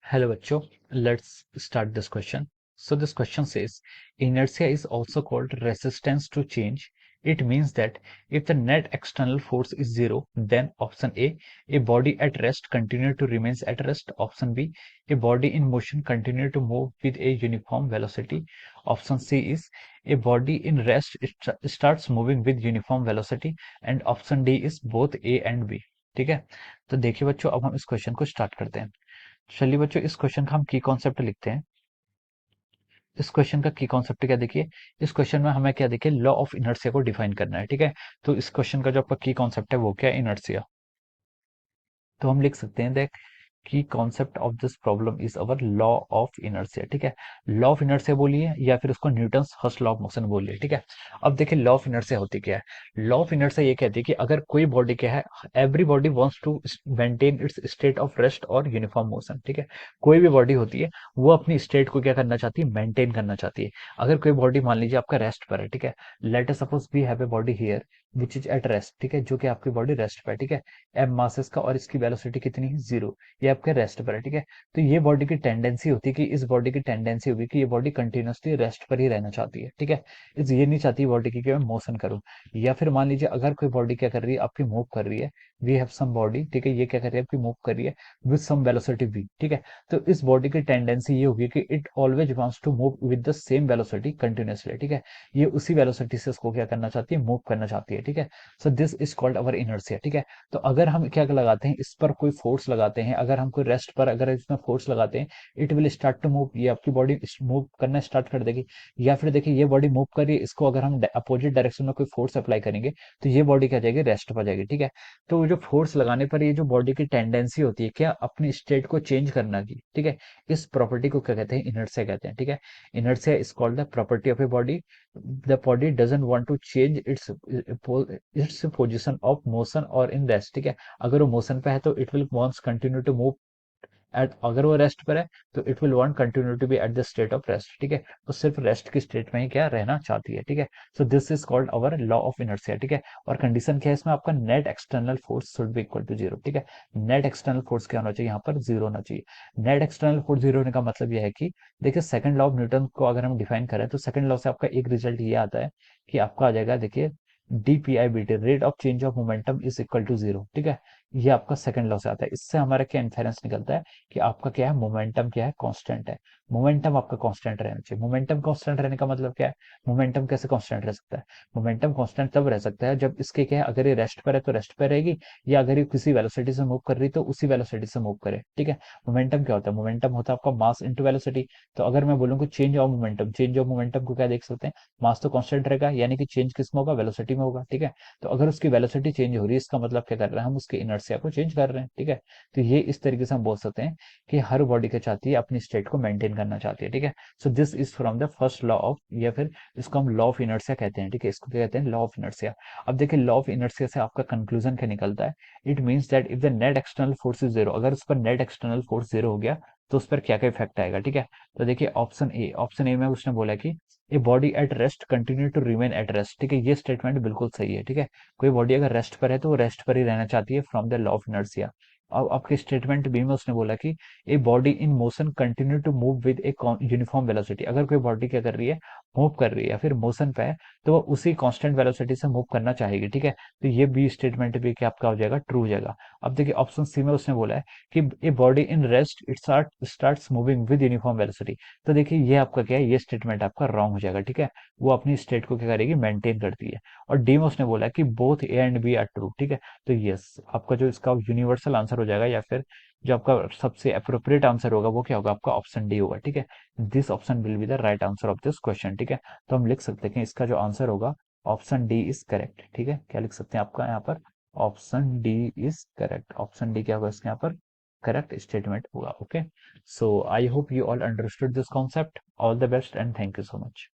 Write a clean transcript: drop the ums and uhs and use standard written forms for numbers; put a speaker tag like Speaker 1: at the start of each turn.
Speaker 1: Hello, bachcho. Let's start this question. So this question says, inertia is also called resistance to change. It means that if the net external force is zero, then option A body at rest continue to remains at rest. Option B, a body in motion continue to move with a uniform velocity. Option C is a body in rest starts moving with uniform velocity. And option D is both A and B. ठीक है, तो देखिए बच्चों, अब हम इस question को start करते हैं। चलिए बच्चों, इस क्वेश्चन का हम की कॉन्सेप्ट लिखते हैं। इस क्वेश्चन का की कॉन्सेप्ट क्या देखिए, इस क्वेश्चन में हमें क्या देखिए, लॉ ऑफ इनर्शिया को डिफाइन करना है। ठीक है, तो इस क्वेश्चन का जो आपका की कॉन्सेप्ट है वो क्या है, इनर्शिया। तो हम लिख सकते हैं, देख, की concept of this problem is our law of inertia. ठीक है, लॉ ऑफ इनर्शिया बोलिए या फिर उसको Newton's first law of motion बोलिए। ठीक है, अब देखिए लॉ ऑफ इनर्शिया होती क्या है। लॉ ऑफ इनर्शिया ये कहती है कि अगर कोई बॉडी क्या है, every body wants to maintain its state of rest और यूनिफॉर्म मोशन। ठीक है, कोई भी बॉडी होती है वो अपनी स्टेट को क्या करना चाहती है, मेंटेन करना चाहती है। अगर कोई बॉडी मान लीजिए आपका रेस्ट पर है, ठीक है, let us suppose we have a body here which is at rest. ठीक है, जो कि आपकी बॉडी रेस्ट पर है। ठीक है, एम मास इसका और इसकी वेलोसिटी कितनी है, जीरो। ये आपके रेस्ट पर है। ठीक है, तो ये बॉडी की टेंडेंसी होती है कि इस बॉडी की टेंडेंसी होगी कि ये बॉडी कंटिन्यूसली रेस्ट पर ही रहना चाहती है। ठीक है, इस ये नहीं चाहती बॉडी की कि मैं मोशन करूं। या फिर मान लीजिए अगर कोई बॉडी क्या कर रही है, आपकी मूव कर रही है, वी हैव सम बॉडी। ठीक है, ये क्या कर रही है, आपकी मूव कर रही है विद सम वेलोसिटी वी। ठीक है, तो इस बॉडी की टेंडेंसी ये होगी कि it always wants to move with the same velocity continuously. ठीक है, ये उसी वेलोसिटी से इसको क्या करना चाहती है, मूव करना चाहती है। ठीक है, so this is called our inertia. ठीक है, तो अगर हम क्या लगाते हैं, इस पर कोई फोर्स लगाते हैं, अगर हम कोई रेस्ट पर अगर इसमें फोर्स लगाते हैं, it will start to move, ये आपकी बॉडी मूव करना स्टार्ट कर देगी। या फिर देखिए ये बॉडी मूव कर रही है, इसको अगर हम अपोजिट डायरेक्शन में कोई फोर्स अप्लाई करेंगे तो ये बॉडी क्या जाएगी, रेस्ट पर जाएगी। ठीक है, तो जो फोर्स लगाने पर ये जो बॉडी की टेंडेंसी होती है क्या, अपनी स्टेट को चेंज करना की। ठीक है, इस प्रॉपर्टी को क्या कहते हैं, इनर्शिया कहते हैं। ठीक है, inertia is called the property of a body, the body doesn't want to change its position of motion or in rest। ठीक है, अगर वो मोशन पे है तो it will wants continue to move at, अगर वो रेस्ट पर है तो it will want continue to be at the state of rest. ठीक है, तो सिर्फ रेस्ट की स्टेट में ही क्या रहना चाहती है। ठीक है, so this is called our law of inertia. ठीक है, और कंडीशन क्या है इसमें, आपका net external force should be equal to zero. ठीक है, नेट एक्सटर्नल फोर्स क्या होना चाहिए, यहाँ पर जीरो होना चाहिए। नेट एक्सटर्नल फोर्स जीरो होने का मतलब यह है कि देखिए सेकंड लॉ ऑफ न्यूटन को अगर हम डिफाइन करें तो सेकंड लॉ से आपका एक रिजल्ट ये आता है कि आपका आ जाएगा, देखिए, dpi/dt rate of change of momentum is equal to zero. ठीक है, ये आपका सेकंड लॉ से आता है। इससे हमारा क्या इन्फेरेंस निकलता है कि आपका क्या है, मोमेंटम क्या है, कांस्टेंट है। मोमेंटम आपका कांस्टेंट रहना चाहिए। मोमेंटम कांस्टेंट रहने का मतलब क्या है, मोमेंटम कैसे कांस्टेंट रह सकता है, मोमेंटम कांस्टेंट तब रह सकता है जब इसके क्या है, अगर ये रेस्ट पर है तो रेस्ट पर रहेगी, या अगर ये किसी वेलोसिटी से मूव कर रही तो उसी वेलोसिटी से मूव करे। ठीक है, मोमेंटम क्या होता है, मोमेंटम होता है आपका मास इंटू वेलोसिटी। तो अगर मैं बोलूँ change of momentum, change of momentum को क्या देख सकते हैं, मास तो कांस्टेंट रहेगा, यानी कि चेंज किस में होगा, वेलोसिटी में होगा। ठीक है, तो अगर उसकी वेलोसिटी चेंज हो रही है, इसका मतलब क्या कर रहे हैं, हम उसके इनर्शिया को चेंज कर रहे हैं। ठीक है, तो ये इस तरीके से हम बोल सकते हैं कि हर बॉडी क्या चाहती है, अपनी स्टेट को मेंटेन करना चाहती है। ठीक है, so this is from the first law of, या फिर इसको हम लॉ ऑफ इनर्शिया कहते हैं। ठीक है, इसको क्या कहते हैं, लॉ ऑफ इनर्शिया। अब देखिए लॉ ऑफ इनर्शिया से आपका कंक्लूजन क्या निकलता है, it means that if the net external force is zero, अगर उस पर नेट एक्सटर्नल फोर्स जीरो हो गया तो उस पर क्या क्या इफेक्ट आएगा। ठीक है, तो देखिए ऑप्शन ए में उसने बोला कि a body at rest continue to remain at rest. ठीक है, ये स्टेटमेंट बिल्कुल सही है। ठीक है, कोई बॉडी अगर रेस्ट पर है तो वो रेस्ट पर ही रहना चाहती है from the law of inertia. अब आपके स्टेटमेंट बी में उसने बोला कि a body in motion continue to move with a uniform velocity, अगर कोई बॉडी क्या कर रही है, मूव कर रही है या फिर मोशन पे है, तो वो उसी कांस्टेंट वेलोसिटी से मूव करना चाहेगी। ठीक है, तो ये बी स्टेटमेंट भी क्या आपका हो जाएगा, ट्रू हो जाएगा। अब देखिए ऑप्शन सी में उसने बोला है कि a body in rest it starts moving with uniform velocity. तो देखिए ये आपका क्या है, ये स्टेटमेंट आपका रॉन्ग हो जाएगा। ठीक है, वो अपनी स्टेट को क्या करेगी, मेंटेन करती है। और डी में उसने बोला कि both A and B are true. ठीक है, तो यस, आपका जो इसका यूनिवर्सल आंसर हो जाएगा, या फिर जो आपका सबसे अप्रोप्रिएट आंसर होगा वो क्या होगा, आपका ऑप्शन डी होगा। ठीक है, this option will be the right answer of this question. ठीक है, तो हम लिख सकते हैं कि इसका जो आंसर होगा, ऑप्शन डी इज करेक्ट। ठीक है, क्या लिख सकते हैं आपका यहाँ पर, option D is correct. Option D क्या होगा इसके यहाँ पर, करेक्ट स्टेटमेंट होगा। Okay, so I hope you all understood this concept. All the best and thank you so much.